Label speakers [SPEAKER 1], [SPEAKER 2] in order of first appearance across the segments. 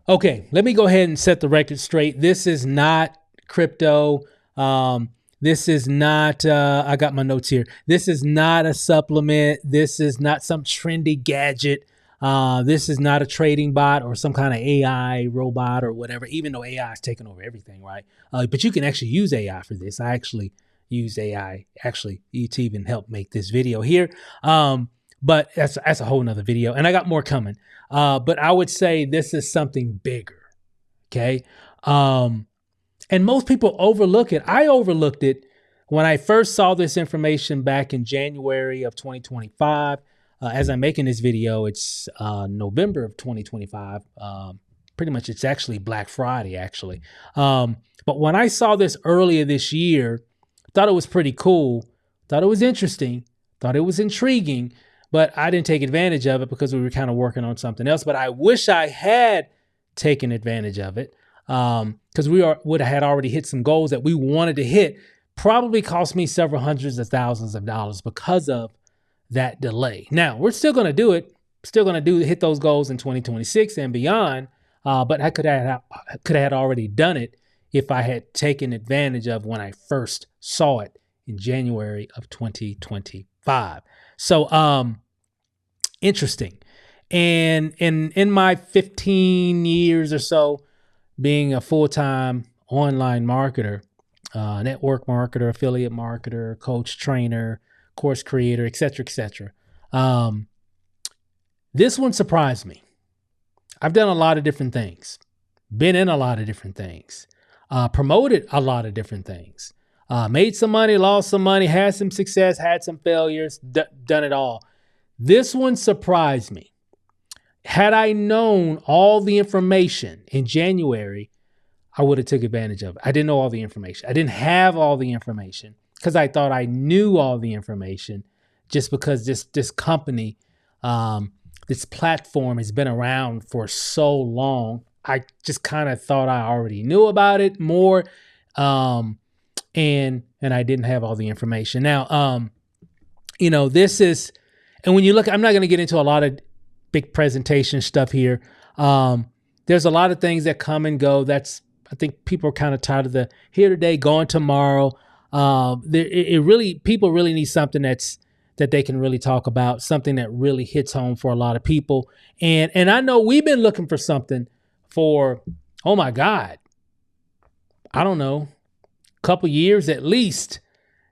[SPEAKER 1] Okay, let me go ahead and set the record straight. This is not crypto. This is not, I got my notes here. This is not a supplement. This is not some trendy gadget. This is not a trading bot or some kind of AI robot or whatever, even though AI is taking over everything, right? But you can actually use AI for this. I actually use AI actually to even help make this video here. But that's a whole nother video. And I got more coming. But I would say this is something bigger. Okay. And most people overlook it. I overlooked it when I first saw this information back in January of 2025. As I'm making this video, it's November of 2025. Pretty much it's actually Black Friday, actually. But when I saw this earlier this year, thought it was pretty cool, thought it was interesting, thought it was intriguing, but I didn't take advantage of it because we were kind of working on something else. But I wish I had taken advantage of it because would have had already hit some goals that we wanted to hit. Probably cost me several hundreds of thousands of dollars because of that delay. Now, we're still going to do it, hit those goals in 2026 and beyond. But I could have had already done it if I had taken advantage of when I first saw it in January of 2025. So, interesting. And in my 15 years or so being a full-time online marketer, network marketer, affiliate marketer, coach, trainer, course creator, et cetera, this one surprised me. I've done a lot of different things, been in a lot of different things, promoted a lot of different things, made some money, lost some money, had some success, had some failures, done it all. This one surprised me. Had I known all the information in January, I would have took advantage of it. I didn't know all the information. I didn't have all the information because I thought I knew all the information just because this company, this platform has been around for so long. I just kind of thought I already knew about it more. And I didn't have all the information. Now, this is, and when you look, I'm not going to get into a lot of big presentation stuff here. There's a lot of things that come and go. I think people are kind of tired of the here today, gone tomorrow. People really need something that they can really talk about, something that really hits home for a lot of people. And I know we've been looking for something for, oh my God, I don't know, a couple years at least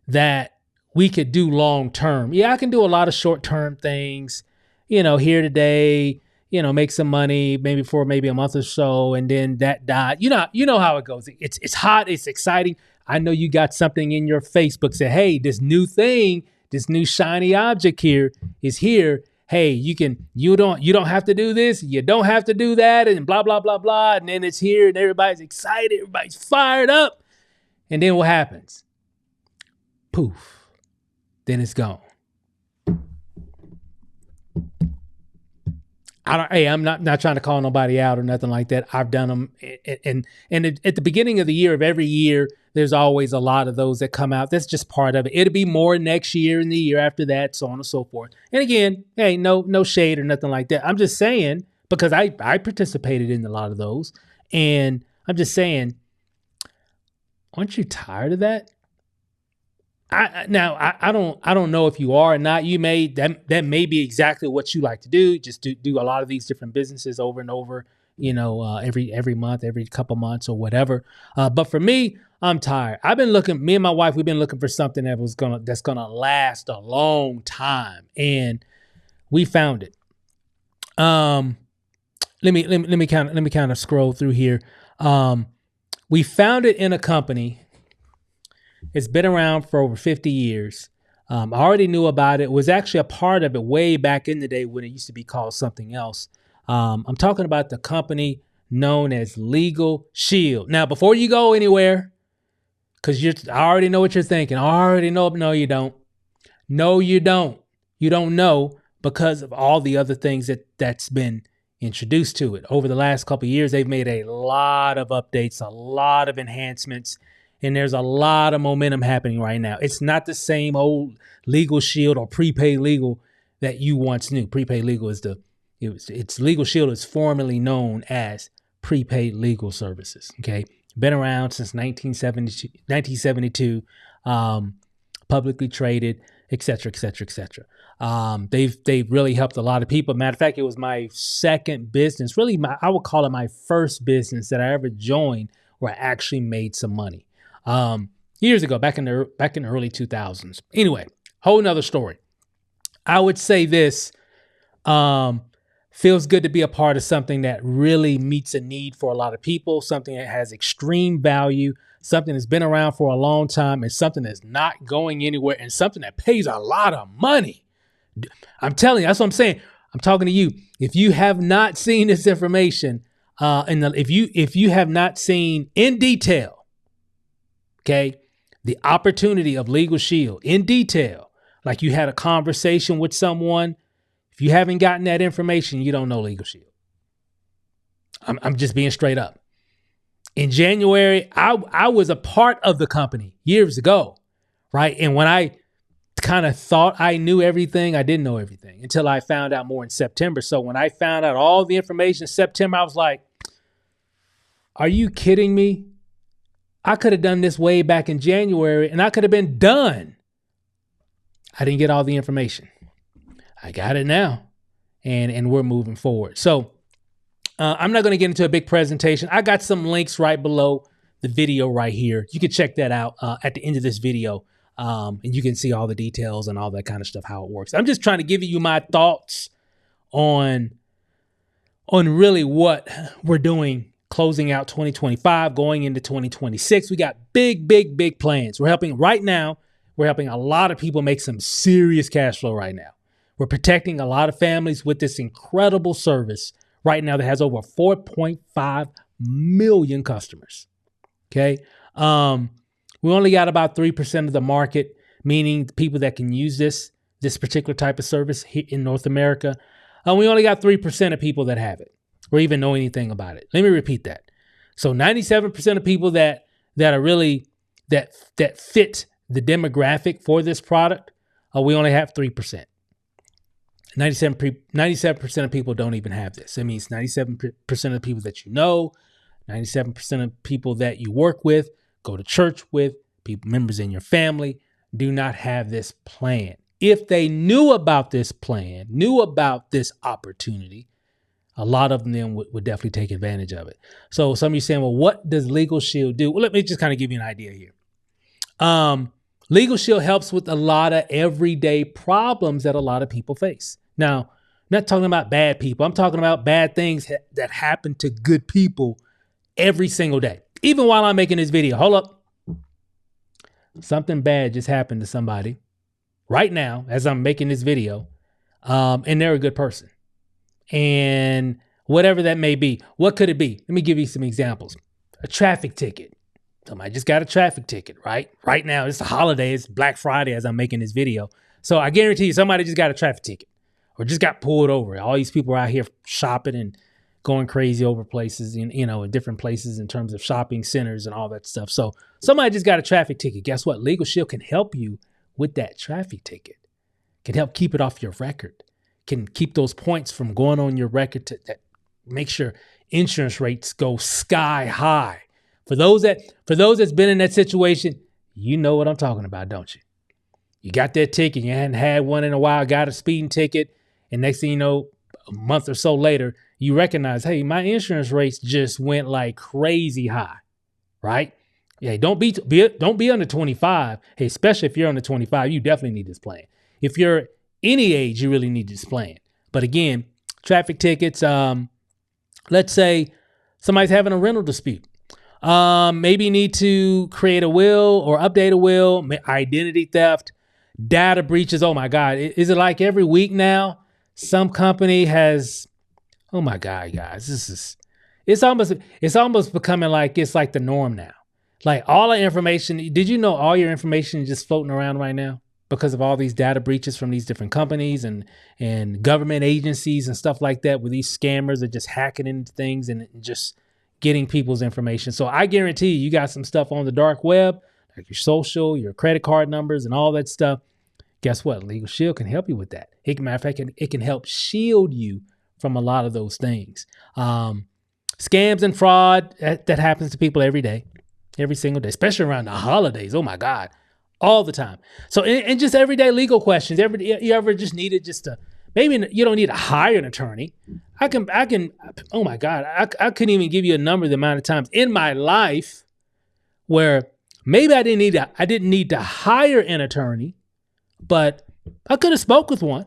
[SPEAKER 1] that we could do long term. Yeah, I can do a lot of short term things, here today, make some money maybe for a month or so, and then that died. You know how it goes. It's hot, it's exciting. I know you got something in your Facebook say, hey, this new thing, this new shiny object here is here. Hey, you don't have to do this, you don't have to do that, and blah, blah, blah, blah. And then it's here and everybody's excited, everybody's fired up. And then what happens? Poof. Then it's gone. I'm not trying to call nobody out or nothing like that. I've done them. And at the beginning of the year, of every year, there's always a lot of those that come out. That's just part of it. It'll be more next year and the year after that, so on and so forth. And again, hey, no shade or nothing like that. I'm just saying, because I participated in a lot of those. And I'm just saying, aren't you tired of that? I don't know if you are or not. You may that may be exactly what you like to do. Just do a lot of these different businesses over and over, every month, every couple months or whatever. But for me, I'm tired. Me and my wife, we've been looking for something that's gonna last a long time, and we found it. Let me kind of scroll through here. We found it in a company. It's been around for over 50 years. I already knew about it. Was actually a part of it way back in the day when it used to be called something else. I'm talking about the company known as LegalShield. Now, before you go anywhere, because I already know what you're thinking. I already know. No, you don't. No, you don't. You don't know because of all the other things that's been introduced to it. Over the last couple of years, they've made a lot of updates, a lot of enhancements. And there's a lot of momentum happening right now. It's not the same old LegalShield or Prepaid Legal that you once knew. Prepaid Legal is it's LegalShield is formerly known as prepaid legal services. Okay. Been around since 1972, publicly traded, et cetera, et cetera, et cetera. They've really helped a lot of people. Matter of fact, it was my second business, really I would call it my first business that I ever joined where I actually made some money. Years ago, back in the early 2000s. Anyway, whole nother story. I would say this, feels good to be a part of something that really meets a need for a lot of people, something that has extreme value, something that's been around for a long time, and something that's not going anywhere, and something that pays a lot of money. I'm telling you, that's what I'm saying. I'm talking to you. If you have not seen this information, if you have not seen in detail, okay, the opportunity of LegalShield in detail, like you had a conversation with someone, if you haven't gotten that information, you don't know LegalShield. I'm just being straight up. In January, I was a part of the company years ago, right? And when I kind of thought I knew everything, I didn't know everything until I found out more in September. So when I found out all the information in September, I was like, are you kidding me? I could have done this way back in January and I could have been done. I didn't get all the information. I got it now, and we're moving forward. So I'm not going to get into a big presentation. I got some links right below the video right here. You can check that out at the end of this video, and you can see all the details and all that kind of stuff, how it works. I'm just trying to give you my thoughts on really what we're doing, closing out 2025, going into 2026. We got big plans. We're helping a lot of people make some serious cash flow right now. We're protecting a lot of families with this incredible service right now that has over 4.5 million customers. Okay. We only got about 3% of the market, meaning the people that can use this particular type of service here in North America. We only got 3% of people that have it or even know anything about it. Let me repeat that. So 97% of people that are really, that fit the demographic for this product, we only have 3%. 97% of people don't even have this. It means 97% of the people that you know, 97% of people that you work with, go to church with, members in your family, do not have this plan. If they knew about this plan, knew about this opportunity, a lot of them would definitely take advantage of it. So some of you saying, well, what does LegalShield do? Well, let me just kind of give you an idea here. LegalShield helps with a lot of everyday problems that a lot of people face. Now, I'm not talking about bad people. I'm talking about bad things that happen to good people every single day. Even while I'm making this video, hold up. Something bad just happened to somebody right now as I'm making this video, and they're a good person. And whatever that may be, what could it be? Let me give you some examples. A traffic ticket. Somebody just got a traffic ticket, right? Right now, it's a holiday. It's Black Friday as I'm making this video. So I guarantee you somebody just got a traffic ticket or just got pulled over. All these people are out here shopping and going crazy over places, in different places in terms of shopping centers and all that stuff. So somebody just got a traffic ticket. Guess what? LegalShield can help you with that traffic ticket. Can help keep it off your record. Can keep those points from going on your record that make sure insurance rates go sky high. For those that's been in that situation, you know what I'm talking about, don't you? You got that ticket, you hadn't had one in a while, got a speeding ticket, and next thing you know, a month or so later, you recognize, hey, my insurance rates just went like crazy high, right? Yeah, don't be under 25. Hey, especially if you're under 25, you definitely need this plan. If you're any age, you really need this plan. But again, traffic tickets, let's say somebody's having a rental dispute. Maybe need to create a will or update a will, identity theft, data breaches. Oh my God. Is it like every week now? Some company has, oh my God, guys, it's almost becoming like, it's like the norm now. Like all the information, did you know all your information is just floating around right now because of all these data breaches from these different companies and government agencies and stuff like that, where these scammers are just hacking into things and just getting people's information. So I guarantee you got some stuff on the dark web, like your social, your credit card numbers and all that stuff. Guess what? LegalShield can help you with that. Matter of fact, it can help shield you from a lot of those things. Scams and fraud, that happens to people every day, every single day, especially around the holidays. Oh my God, all the time. So, and just everyday legal questions. You ever just needed just to, maybe you don't need to hire an attorney. Oh my God, I couldn't even give you a number of the amount of times in my life where maybe I didn't need to hire an attorney, but I could have spoke with one,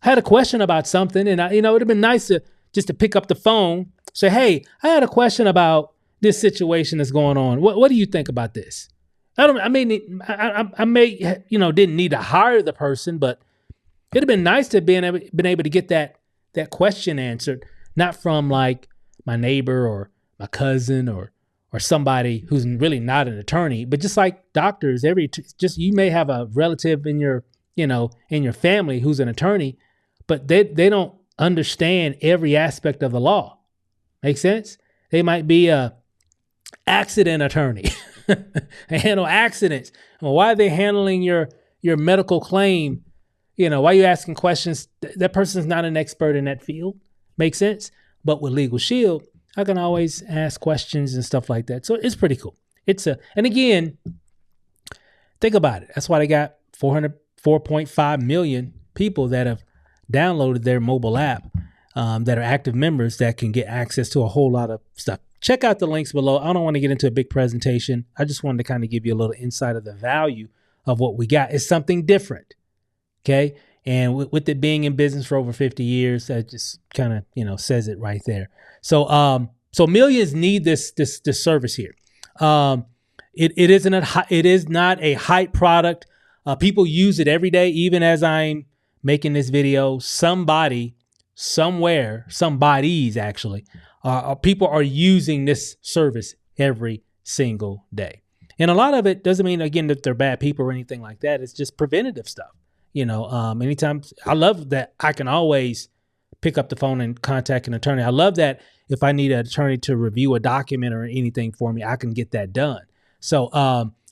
[SPEAKER 1] had a question about something, and it would have been nice to just to pick up the phone, say, hey, I had a question about this situation that's going on. What do you think about this? I may didn't need to hire the person, but it'd have been nice to have been able to get that question answered, not from like my neighbor or my cousin or somebody who's really not an attorney, but just like doctors, you may have a relative in your family who's an attorney, but they don't understand every aspect of the law. Make sense? They might be a accident attorney. They handle accidents. Well, why are they handling your medical claim? Why are you asking questions? That person's not an expert in that field. Make sense? But with LegalShield, I can always ask questions and stuff like that. So it's pretty cool. And again, think about it. That's why they got 4.5 million people that have downloaded their mobile app, that are active members that can get access to a whole lot of stuff. Check out the links below. I don't want to get into a big presentation. I just wanted to kind of give you a little insight of the value of what we got. It's something different. Okay. And with it being in business for over 50 years, that just kind of, says it right there. So millions need this service here. It is not a hype product. People use it every day. Even as I'm making this video, somebody, somewhere, somebody's actually, people are using this service every single day. And a lot of it doesn't mean, again, that they're bad people or anything like that. It's just preventative stuff. Anytime, I love that I can always pick up the phone and contact an attorney. I love that if I need an attorney to review a document or anything for me, I can get that done. So,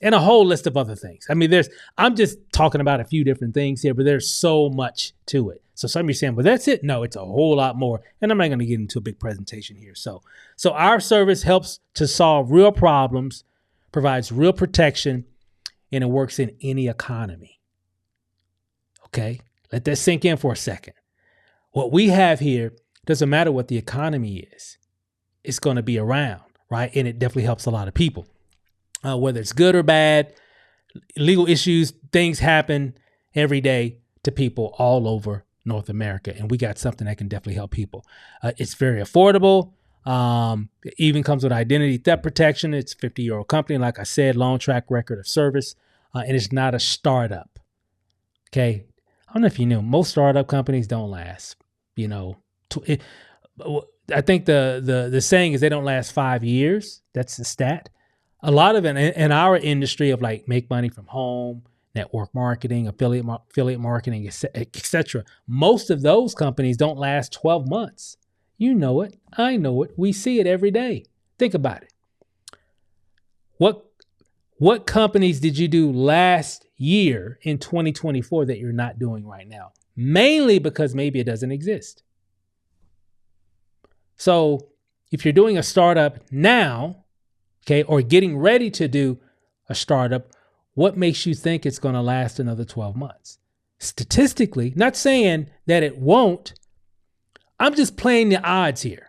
[SPEAKER 1] and a whole list of other things. I mean, I'm just talking about a few different things here, but there's so much to it. So some of you saying, well, that's it. No, it's a whole lot more. And I'm not going to get into a big presentation here. So our service helps to solve real problems, provides real protection, and it works in any economy. Okay, let that sink in for a second. What we have here doesn't matter what the economy is. It's going to be around, right? And it definitely helps a lot of people. Whether it's good or bad, legal issues, things happen every day to people all over North America. And we got something that can definitely help people. It's very affordable. It even comes with identity theft protection. It's a 50-year-old company. Like I said, long track record of service. And it's not a startup. Okay. I don't know if you knew, most startup companies don't last, I think the saying is they don't last 5 years. That's the stat. A lot of it in our industry of like make money from home, network marketing, affiliate marketing, etc. Most of those companies don't last 12 months. You know it. I know it. We see it every day. Think about it. What companies did you do last year in 2024 that you're not doing right now? Mainly because maybe it doesn't exist. So if you're doing a startup now, okay, or getting ready to do a startup, what makes you think it's going to last another 12 months? Statistically, not saying that it won't. I'm just playing the odds here.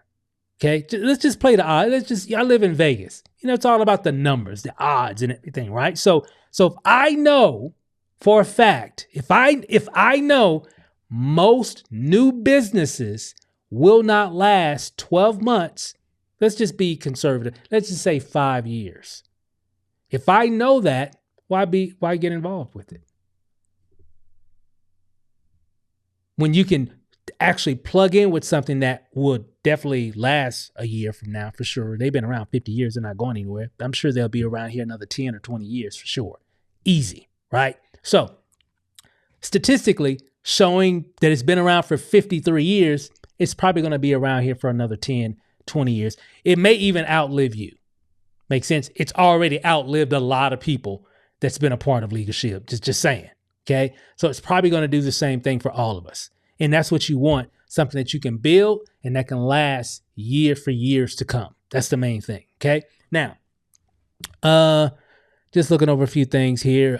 [SPEAKER 1] Okay, let's just play the odds. I live in Vegas. It's all about the numbers, the odds and everything, right? So if I know for a fact, if I know most new businesses will not last 12 months, let's just be conservative. Let's just say 5 years. If I know that, why get involved with it? When you can actually plug in with something that would definitely last a year from now, for sure. They've been around 50 years. They're not going anywhere. I'm sure they'll be around here another 10 or 20 years for sure. Easy, right? So statistically showing that it's been around for 53 years, it's probably going to be around here for another 10, 20 years. It may even outlive you. Make sense? It's already outlived a lot of people that's been a part of LegalShield. Just saying. Okay. So it's probably going to do the same thing for all of us. And that's what you want something that you can build and that can last year for years to come. That's the main thing. Okay. Now, just looking over a few things here.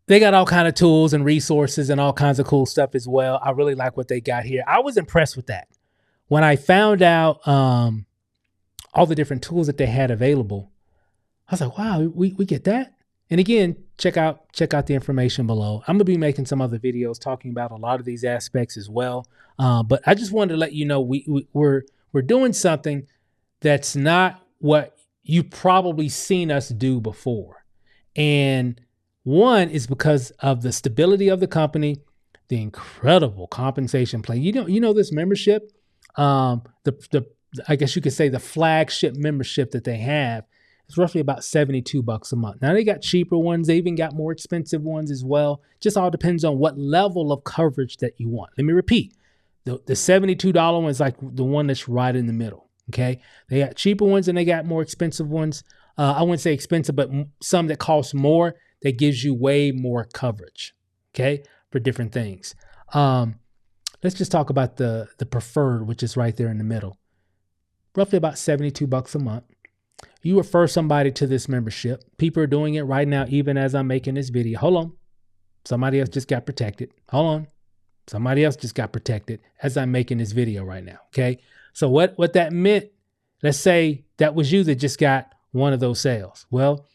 [SPEAKER 1] They got all kind of tools and resources and all kinds of cool stuff as well. I really like what they got here. I was impressed with that. When I found out all the different tools that they had available, I was like, wow, we get that. And again, check out the information below. I'm gonna be making some other videos talking about a lot of these aspects as well. But I just wanted to let you know we're doing something that's not what you probably seen us do before. And one is because of the stability of the company, the incredible compensation plan. You know this membership, the I guess you could say the flagship membership that they have is roughly about $72 a month. Now they got cheaper ones, they even got more expensive ones as well. Just all depends on what level of coverage that you want. Let me repeat, the $72 one is like the one that's right in the middle. Okay, they got cheaper ones and they got more expensive ones. I wouldn't say expensive, but some that cost more, that gives you way more coverage, okay, for different things. Let's just talk about the preferred, which is right there in the middle. Roughly about $72 a month. You refer somebody to this membership. People are doing it right now, even as I'm making this video. Hold on. Somebody else just got protected. Hold on. Somebody else just got protected as I'm making this video right now, okay? So what that meant, let's say that was you that just got one of those sales. Well,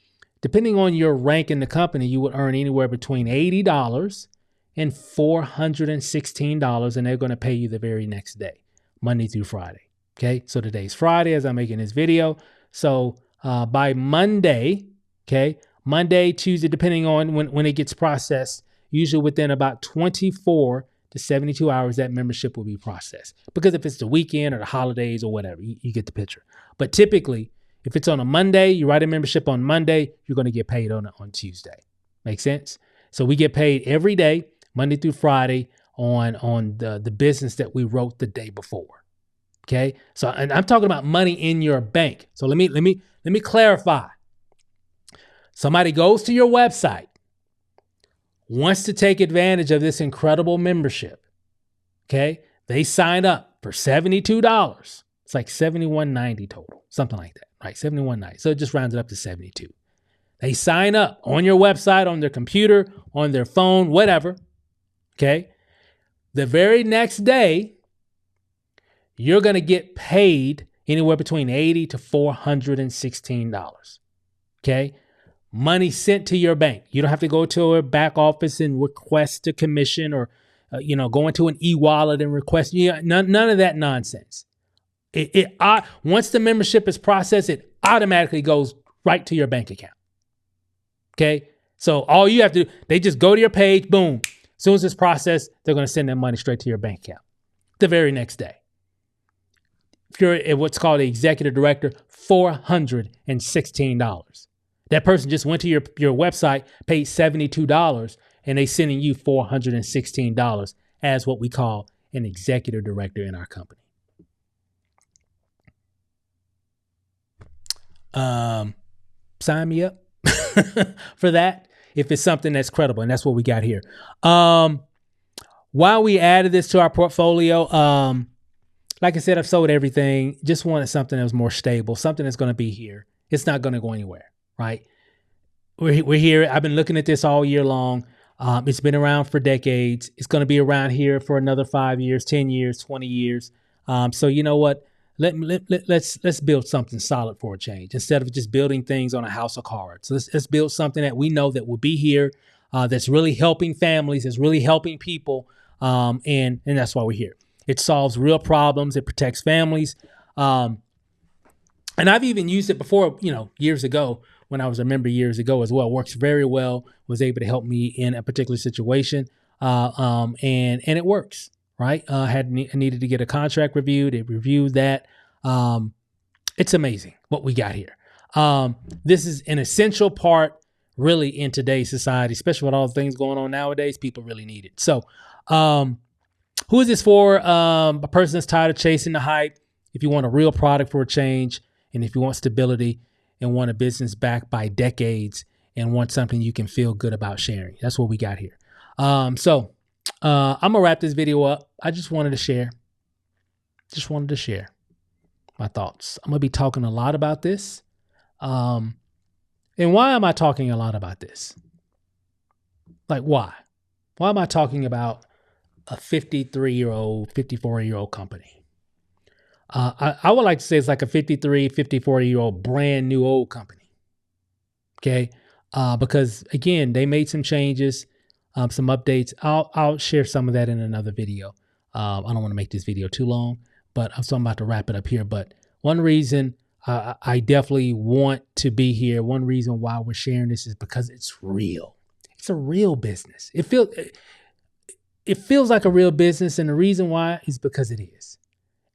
[SPEAKER 1] depending on your rank in the company, you would earn anywhere between $80 and $416, and they're going to pay you the very next day, Monday through Friday. Okay, so today's Friday as I'm making this video. So by Monday, okay, Monday, Tuesday, depending on when it gets processed, usually within about 24 to 72 hours, that membership will be processed. Because if it's the weekend or the holidays or whatever, you get the picture. But typically, if it's on a Monday, you write a membership on Monday, you're going to get paid on Tuesday. Make sense? So we get paid every day, Monday through Friday, on the business that we wrote the day before. Okay. So, and I'm talking about money in your bank. So let me clarify. Somebody goes to your website, wants to take advantage of this incredible membership. Okay. They sign up for $72. It's like $71.90 total, something like that, right? $71.90. So it just rounds it up to 72. They sign up on your website, on their computer, on their phone, whatever. Okay. The very next day, you're going to get paid anywhere between $80 to $416. Okay. Money sent to your bank. You don't have to go to a back office and request a commission or, go into an e-wallet and request. None of that nonsense. Once the membership is processed, it automatically goes right to your bank account. Okay. So all you have to do, they just go to your page, boom. As soon as it's processed, they're going to send that money straight to your bank account the very next day. If you're what's called an executive director, $416. That person just went to your website, paid $72, and they sending you $416 as what we call an executive director in our company. Sign me up for that if it's something that's credible, and that's what we got here. While we added this to our portfolio, like I said, I've sold everything. Just wanted something that was more stable, something that's going to be here. It's not going to go anywhere, right? We're here. I've been looking at this all year long. It's been around for decades. It's going to be around here for another 5 years, 10 years, 20 years. So you know what? Let's build something solid for a change instead of just building things on a house of cards. Let's build something that we know that will be here, that's really helping families, that's really helping people, and that's why we're here. It solves real problems. It protects families. And I've even used it before, years ago when I was a member years ago as well. Works very well. Was able to help me in a particular situation. And it works, right? I needed to get a contract reviewed. It reviewed that. It's amazing what we got here. This is an essential part really in today's society, especially with all the things going on nowadays. People really need it. So, who is this for? A person that's tired of chasing the hype. If you want a real product for a change, and if you want stability and want a business backed by decades and want something you can feel good about sharing. That's what we got here. So I'm gonna wrap this video up. I just wanted to share my thoughts. I'm gonna be talking a lot about this. And why am I talking a lot about this? Like, why? Why am I talking about a 53-year-old, 54-year-old company? I would like to say it's like a 53, 54-year-old brand new old company. Okay. Because again, they made some changes, some updates. I'll share some of that in another video. I don't want to make this video too long, but so I'm about to wrap it up here. But one reason I definitely want to be here, one reason why we're sharing this is because it's real. It's a real business. It feels like a real business, and the reason why is because it is.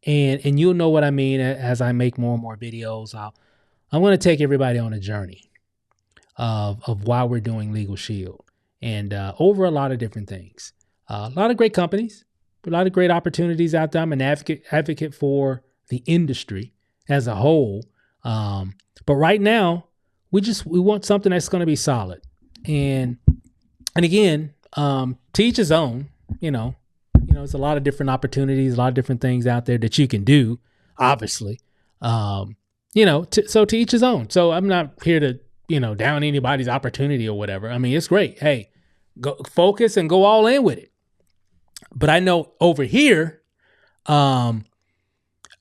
[SPEAKER 1] And you'll know what I mean as I make more and more videos. I'm going to take everybody on a journey of why we're doing LegalShield, and over a lot of different things. A lot of great companies, a lot of great opportunities out there. I'm an advocate for the industry as a whole. But right now, we want something that's going to be solid. And again, to each his own. There's a lot of different opportunities, a lot of different things out there that you can do, obviously. So to each his own. So I'm not here to, down anybody's opportunity or whatever. I mean, it's great. Hey, go focus and go all in with it. But I know over here, I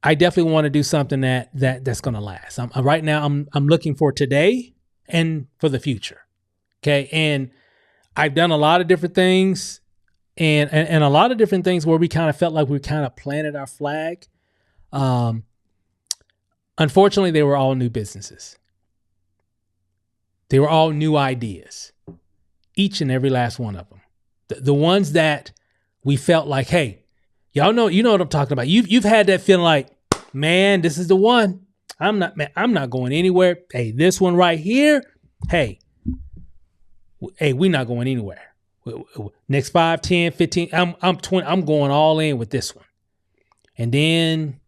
[SPEAKER 1] definitely want to do something that's going to last. Right now, I'm looking for today and for the future. Okay. And I've done a lot of different things and a lot of different things where we kind of felt like we kind of planted our flag. Unfortunately, they were all new businesses. They were all new ideas, each and every last one of them. The ones that we felt like, hey, you know what I'm talking about. You've had that feeling like, man, this is the one. I'm not going anywhere. Hey, this one right here. Hey, we're not going anywhere. Next 5, 10, 15, I'm 20, I'm going all in with this one. And then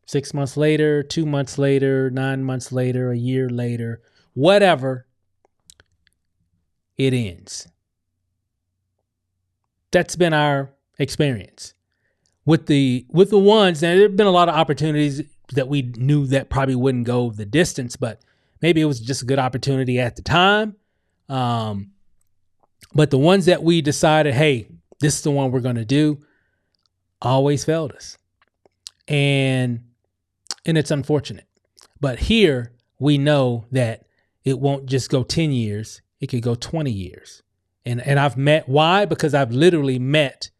[SPEAKER 1] 6 months later, 2 months later, 9 months later, a year later, whatever, it ends. That's been our experience with the ones. And there have been a lot of opportunities that we knew that probably wouldn't go the distance, but maybe it was just a good opportunity at the time. But the ones that we decided, hey, this is the one we're going to do, always failed us. And it's unfortunate. But here we know that it won't just go 10 years. It could go 20 years. And I've met, why? Because I've literally met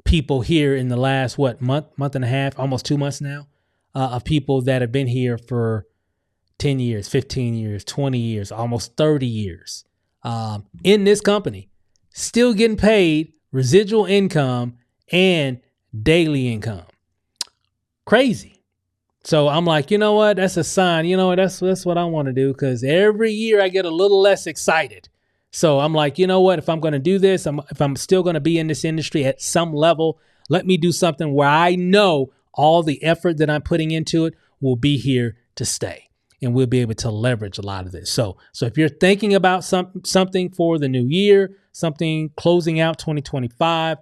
[SPEAKER 1] people here in the last, month and a half, almost 2 months now, of people that have been here for 10 years, 15 years, 20 years, almost 30 years in this company, still getting paid residual income and daily income. Crazy. So I'm like, you know what? That's a sign. You know what? That's what I want to do, because every year I get a little less excited. So I'm like, you know what? If I'm going to do this, if I'm still going to be in this industry at some level, let me do something where I know all the effort that I'm putting into it will be here to stay, and we'll be able to leverage a lot of this. So if you're thinking about something for the new year, something closing out 2025,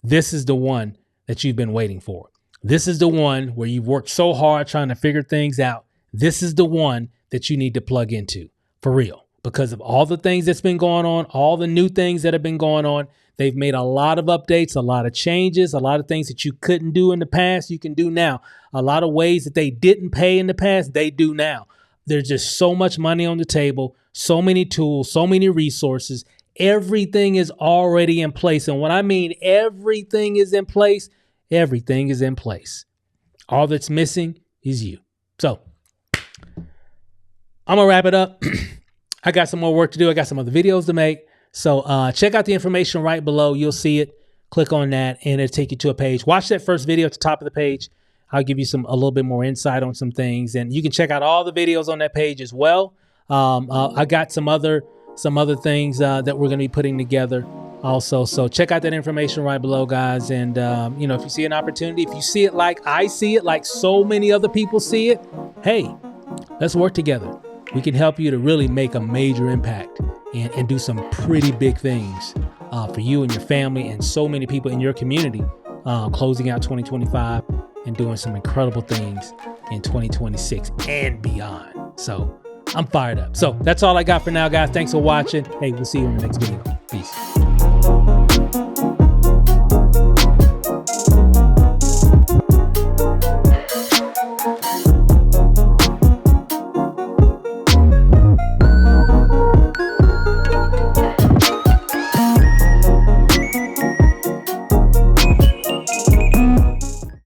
[SPEAKER 1] this is the one that you've been waiting for. This is the one where you've worked so hard trying to figure things out. This is the one that you need to plug into for real, because of all the things that's been going on, all the new things that have been going on. They've made a lot of updates, a lot of changes, a lot of things that you couldn't do in the past, you can do now. A lot of ways that they didn't pay in the past, they do now. There's just so much money on the table, so many tools, so many resources. Everything is already in place. And when I mean everything is in place, everything is in place. All that's missing is you. So I'm going to wrap it up. I got some more work to do. I got some other videos to make. So check out the information right below. You'll see it. Click on that and it'll take you to a page. Watch that first video at the top of the page. I'll give you a little bit more insight on some things, and you can check out all the videos on that page as well. I got some other things that we're going to be putting together also. So check out that information right below, guys. And if you see an opportunity, if you see it like I see it, like so many other people see it, hey, let's work together. We can help you to really make a major impact and do some pretty big things for you and your family and so many people in your community, closing out 2025 and doing some incredible things in 2026 and beyond. So I'm fired up. So that's all I got for now, guys. Thanks for watching. Hey, we'll see you in the next video. Peace.